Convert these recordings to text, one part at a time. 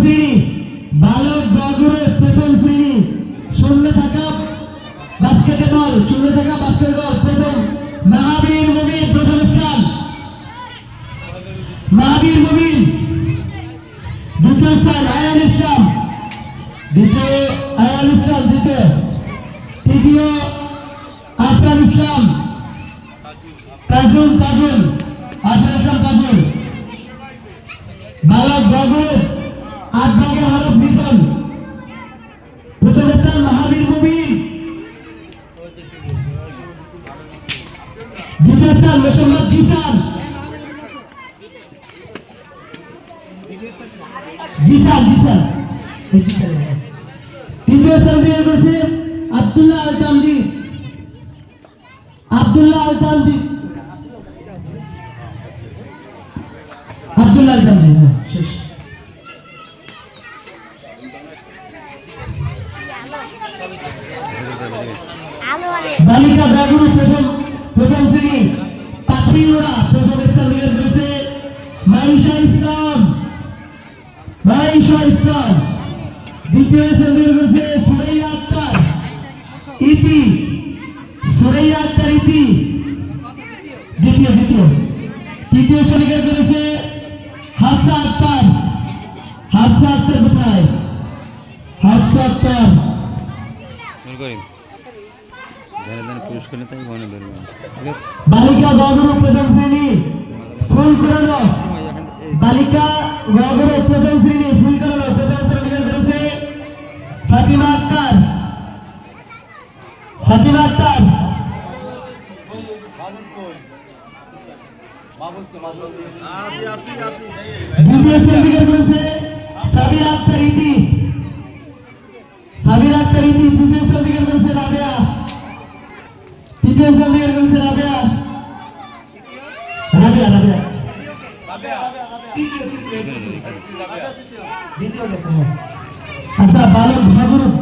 শ্রেণী বালক গগরে প্রথম শ্রেণী শূন্য থাকা বাস্কেটবল প্রথম মহাবীর মুমিন প্রথম স্থান, মহাবীর মুমিন দ্বিতীয় স্থান, আয়াল ইসলাম দ্বিতীয়, তৃতীয় আফরান ইসলাম তাজুল আফরান ইসলাম তাজুল। বালক গগরে 8 ভাগের হরফ নিপন প্রথম স্থান মহাবীর মুমিন, দ্বিতীয় স্থান মোহাম্মদ জিসান, তৃতীয় স্থান দিয়ে করেছে আব্দুল্লাহ আল তামজিদ, শেষ। বালিকা গাগুরু প্রথম শ্রেণী পাখরিওড়া প্রথম স্থান অধিকার করেছে মাইশা ইসলাম, দ্বিতীয় স্থান অধিকার করেছে সুরাইয়া আক্তার ইতি, দ্বিতীয়। তৃতীয় স্থান অধিকার করেছে হাফসা আক্তার, কোথায়? হাফসা আক্তার বালিকা গগর প্রথম শ্রেণী ফুল করানো, প্রথম স্থান অধিকার করেছে ফাতিমা আক্তার, দ্বিতীয় স্থান অধিকার করেছে সাবিরা আক্তার ইতি, তৃতীয় স্থান অধিকার করেছে রাবেয়া, তৃতীয় স্থান অধিকার করেছে রাবেয়া। আচ্ছা, বালক ঘ গ্রুপ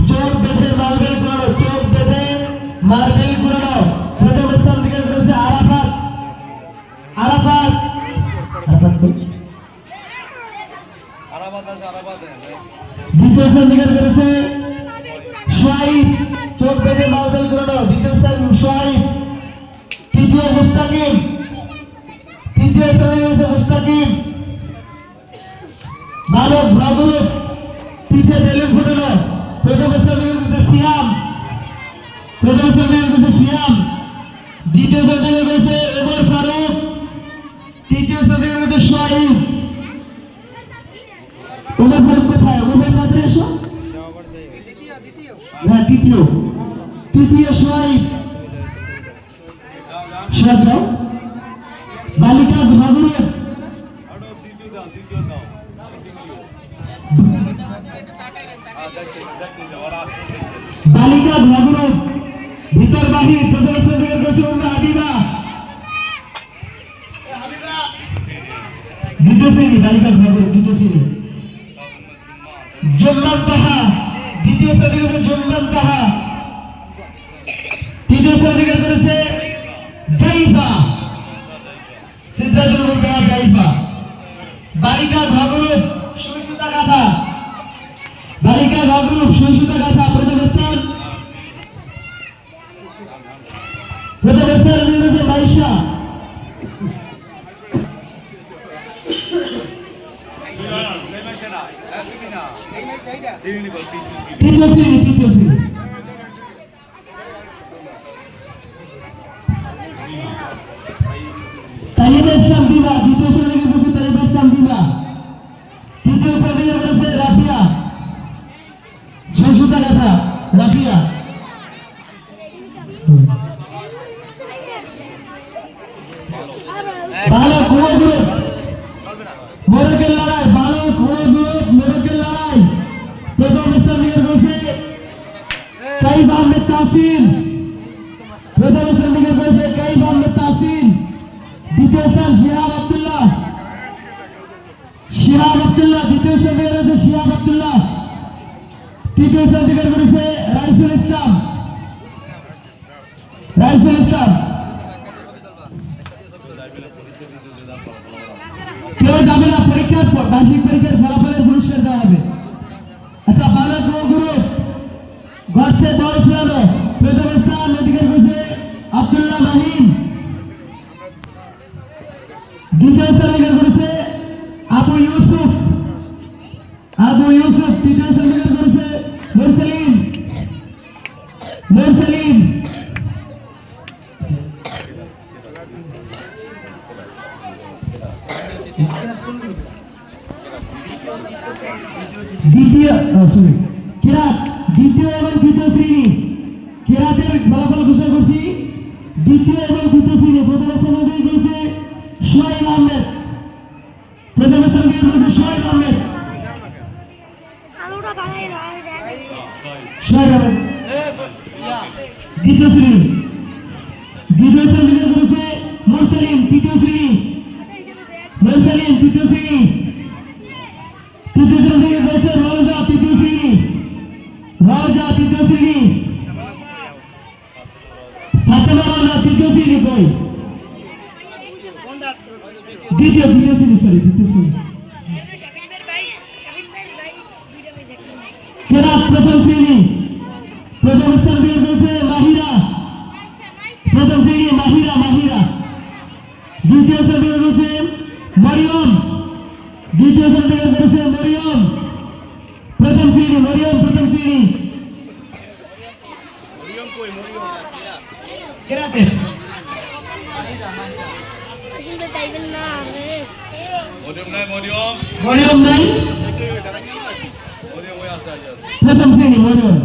চোখ বেঁধে মার্বেল কুড়ানো, প্রথম স্থান অধিকার করেছে আরাফাত, দ্বিতীয় স্থান অধিকার করেছে সোহাইব, চোখ বেঁধে মার্বেল কুড়ানো, দ্বিতীয় স্থান সোহাইব। তৃতীয় মুস্তাকিম, বালক ভ্রমণ পিঠে বেলুন ফুটানো, প্রথম স্থান অধিকার করেছে সিয়াম, দ্বিতীয় স্থান অধিকার করেছে ওমর ফারুক, তৃতীয় স্থান অধিকার করেছে সোহাইব। ওমর ফারুক কোথায়? ওমর কাছে এসো। হ্যাঁ, তৃতীয় সোহাইব। বালিকা ঘগরে ভিতর বাহির প্রথম স্থান অধিকার করেছে হাবিবা, দ্বিতীয় শ্রেণী বালিকা ঘগরে, জুম্মান তাহা, দ্বিতীয় স্থান অধিকার করেছে তৃতীয় স্থান অধিকার করেছে জাইফা, সিদ্ধাতুল মুনতাহা জাইফা। বালিকা ঘগরুপ সুইসুতা গাথা, প্রথম স্থান হয়েছে মাইশা, তৃতীয় শ্রেণী তালিবা ইসলাম দিবা, দ্বিতীয় স্থান অধিকার করেছে তালিবা ইসলাম দিবা, তৃতীয় স্থান অধিকার করেছে রাফিয়া, সুইসুতা গাথা রাফিয়া। বালক কুয়া গ্রুপ মোরগের লড়াই, প্রথম স্থান অধিকার করেছে কাইব আহমেদ তাহসিন, দ্বিতীয় স্থান শিহাব আব্দুল্লাহ, দ্বিতীয় স্থান অধিকার করেছে শিহাব আব্দুল্লাহ, তৃতীয় স্থান অধিকার করেছে রাইসুল ইসলাম। গর্তে বল ফেলানো। প্রথম স্থান অধিকার করেছে আব্দুল্লাহ মাহিন। দ্বিতীয় স্থান অধিকার করেছে আবু ইউসুফ। তৃতীয় স্থান অধিকার করেছে মুরসালিম। দ্বিতীয় এবং তৃতীয় শ্রেণী কেরাতের ফলাফল ঘোষণা করছি। দ্বিতীয় এবং তৃতীয় শ্রেণী প্রথম স্থান অধিকার করেছে সোহাইব আহমেদ। দ্বিতীয় শ্রেণী। দ্বিতীয় স্থান অধিকার করেছে মুরসালিম। তৃতীয় শ্রেণী। তৃতীয় স্থান অধিকার করেছে রওজা। তৃতীয় শ্রেণী। তৃতীয় শ্রেণী। ফাতেমা রওজা তৃতীয় শ্রেণী। কই দ্বিতীয় শ্রেণী। কেরাত প্রথম শ্রেণী। প্রথম স্থান অধিকার করেছে মাহিরা। প্রথম শ্রেণী মাহিরা। দ্বিতীয় স্থান অধিকার করেছে মরিয়ম। প্রথম শ্রেণী। কেরাতে মরিয়ম নাই। প্রথম শ্রেণী মরিয়ম।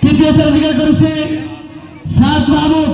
তৃতীয় স্থান অধিকার করেছে সাদ মাহমুদ।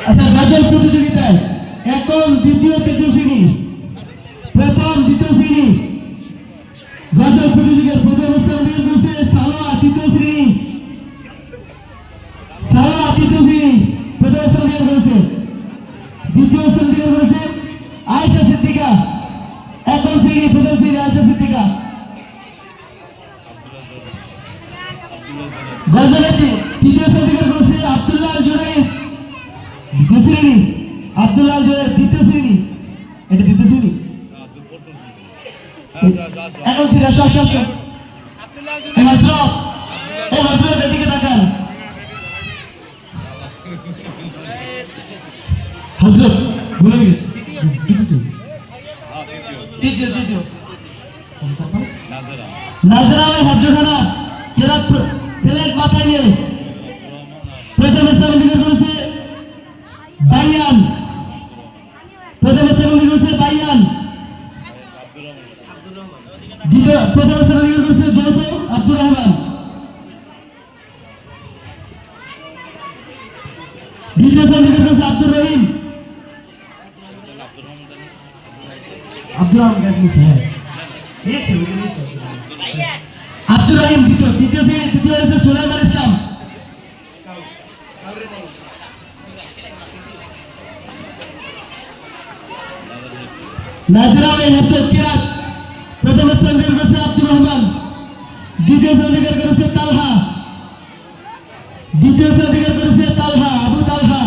আচ্ছা, গজল প্রতিযোগিতায় এখন দ্বিতীয় তৃতীয় শ্রেণী, প্রথম দ্বিতীয় শ্রেণী গজল প্রতিযোগিতার প্রথম স্থান অধিকার করেছে সালোয়া। তৃতীয় শ্রেণী প্রথম স্থান অধিকার করেছে। দ্বিতীয় স্থান অধিকার করেছে আয়েশা সিদ্দিকা। একম শ্রেণী প্রথম শ্রেণী আয়েশা সিদ্দিকা। গজলেতে তৃতীয় স্থান অধিকার করেছে আব্দুল্লাহ জুনাইদ। দ্বিতীয় শ্রেণী আব্দুল্লাহ জুনাইদ। তৃতীয় শ্রেণী এটা দ্বিতীয় শ্রেণী। একম শ্রেণী এদিকে তাকান। হযরত ভুলে গেছে। তৃতীয় নাজরা হজখানা সিলেট মাথায় নিয়ে প্রথম স্থান অধিকার করেছে বাইয়ান। প্রথম স্থান অধিকার করেছে যৌথ আব্দুর রহমান। দ্বিতীয় স্থান অধিকার করেছে আব্দুর রহিম। আব্দুর রহিম তৃতীয় হয়েছে সুলাইমান ইসলাম। নাজরা কিরাত প্রথম স্থান অধিকার করেছে আব্দুর রহমান। দ্বিতীয় স্থান অধিকার করেছে তালহা। আবু তালহা।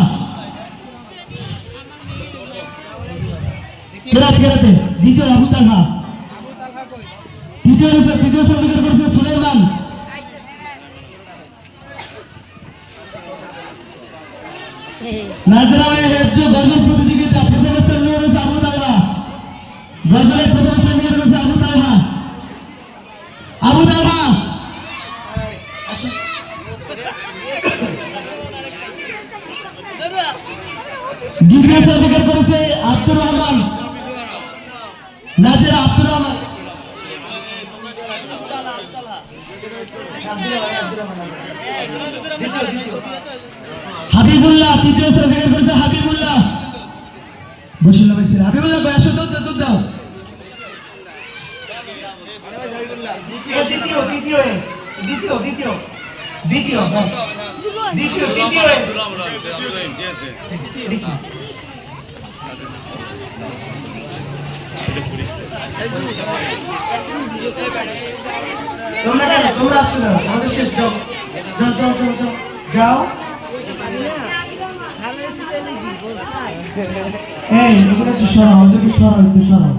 কেরাতে দ্বিতীয় আবু তালহা। তৃতীয় স্থান অধিকার করেছে সুলাইমান। নাজরা গজল প্রতিযোগিতা প্রথম স্থান নিয়ে রয়েছে আবু তালহা। গজলের প্রথম স্থান নিয়ে রয়েছে আবু তালহা। দ্বিতীয় স্থান অধিকার করেছে আব্দুর রহমান। নাজরা আব্দুর রহমান। হাবিবুল্লাহ তৃতীয় স্থান অধিকার করেছে হাবিবুল্লাহ। হাবিবুল্লাহ বয়স দাও। দ্বিতীয় তোমরা কেন তোমরা আসছো না আমাদের শেষ যাও যাও যাও যাও যাও যাও এই এগুলো একটু সরাও, ওদেরকে সরাও, একটু সরাও।